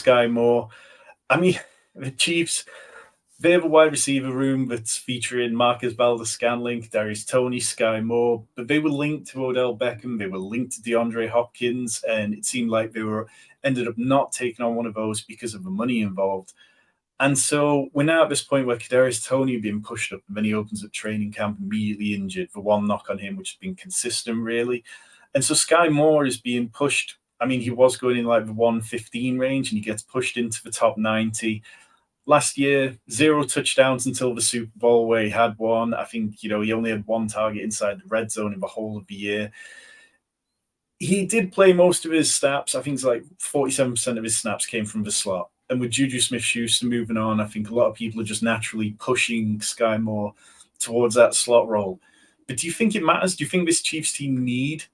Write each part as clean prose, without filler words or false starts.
Skyy Moore. I mean, the Chiefs, they have a wide receiver room that's featuring Marcus Valdes-Scantling, Darius Toney, Skyy Moore, but they were linked to Odell Beckham, they were linked to DeAndre Hopkins, and it seemed like they were ended up not taking on one of those because of the money involved. And so we're now at this point where Kadarius Toney being pushed up, and then he opens up training camp immediately injured. The one knock on him, which has been consistent, really. And so Skyy Moore is being pushed. I mean, he was going in like the 115 range, and he gets pushed into the top 90. Last year, 0 touchdowns until the Super Bowl, where he had one. I think, he only had one target inside the red zone in the whole of the year. He did play most of his snaps. I think it's like 47% of his snaps came from the slot. And with Juju Smith-Schuster moving on, I think a lot of people are just naturally pushing Skyy Moore towards that slot role. But do you think it matters? Do you think this Chiefs team need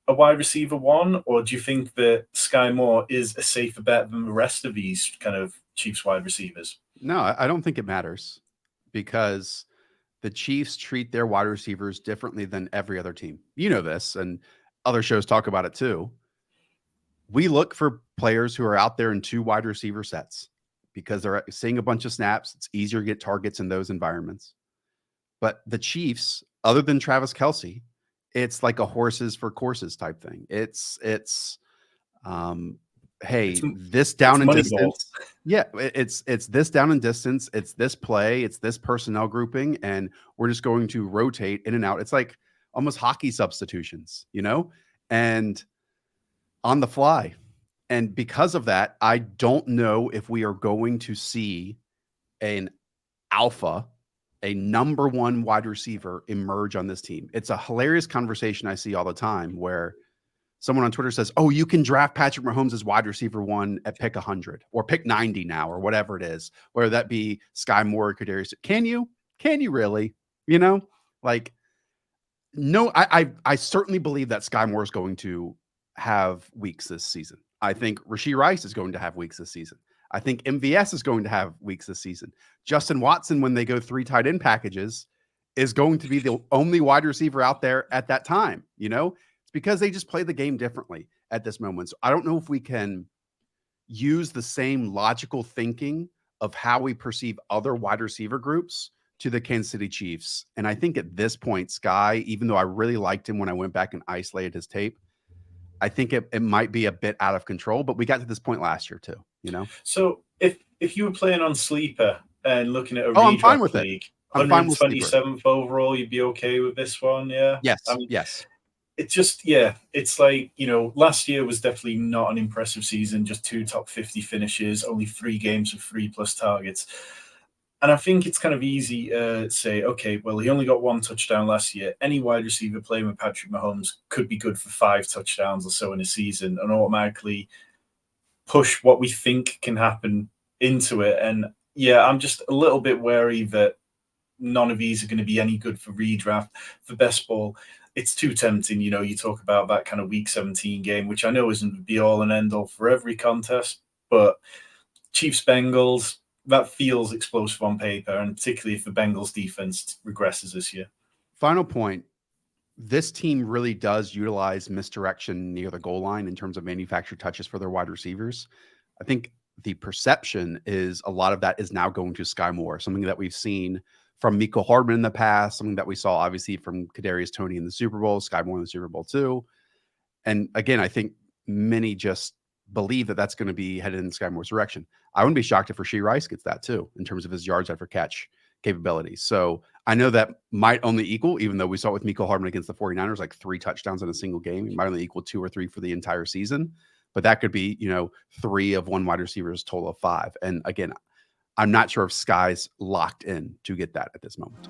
a wide receiver one? Or do you think that Skyy Moore is a safer bet than the rest of these kind of Chiefs wide receivers? No, I don't think it matters, because the Chiefs treat their wide receivers differently than every other team. You know this, and other shows talk about it too. We look for players who are out there in 2 wide receiver sets because they're seeing a bunch of snaps. It's easier to get targets in those environments. But the Chiefs, other than Travis Kelce, it's like a horses for courses type thing. It's this down and distance. Yeah, it's this down and distance. It's this play. It's this personnel grouping, and we're just going to rotate in and out. It's like almost hockey substitutions, and on the fly. And because of that, I don't know if we are going to see an alpha, a number 1 wide receiver emerge on this team. It's a hilarious conversation I see all the time where someone on Twitter says, "Oh, you can draft Patrick Mahomes as wide receiver 1 at pick 100 or pick 90 now," or whatever it is, whether that be Skyy Moore or Kadarius. Can you really? No, I certainly believe that Skyy Moore is going to have weeks this season. I think Rashee Rice is going to have weeks this season. I think MVS is going to have weeks this season. Justin Watson, when they go 3 tight end packages, is going to be the only wide receiver out there at that time. It's because they just play the game differently at this moment. So I don't know if we can use the same logical thinking of how we perceive other wide receiver groups to the Kansas City Chiefs. And I think at this point, Skyy, even though I really liked him when I went back and isolated his tape, I think it might be a bit out of control, but we got to this point last year too, So if you were playing on Sleeper and looking at a I'm fine with league, it. I'm fine with 127th overall, you'd be okay with this one, yeah? Yes, yes. It's just, it's like, last year was definitely not an impressive season, just 2 top 50 finishes, only 3 games with 3+ targets. And I think it's kind of easy to say, okay, well, he only got 1 touchdown last year. Any wide receiver playing with Patrick Mahomes could be good for 5 touchdowns or so in a season and automatically push what we think can happen into it. And I'm just a little bit wary that none of these are going to be any good for redraft, for best ball. It's too tempting. You talk about that kind of week 17 game, which I know isn't the be all and end all for every contest, but Chiefs Bengals, that feels explosive on paper, and particularly if the Bengals defense regresses this year. Final point. This team really does utilize misdirection near the goal line in terms of manufactured touches for their wide receivers. I think the perception is a lot of that is now going to Skyy Moore, something that we've seen from Mecole Hardman in the past, something that we saw obviously from Kadarius Toney in the Super Bowl, Skyy Moore in the Super Bowl too. And again, I think many just believe that that's going to be headed in Skyy Moore's direction. I wouldn't be shocked if Rashee Rice gets that too, in terms of his yards after catch capabilities. So I know that might only equal, even though we saw it with Mecole Hardman against the 49ers, like 3 touchdowns in a single game, it might only equal 2 or 3 for the entire season. But that could be, 3 of one wide receiver's total of 5. And again, I'm not sure if Skyy's locked in to get that at this moment.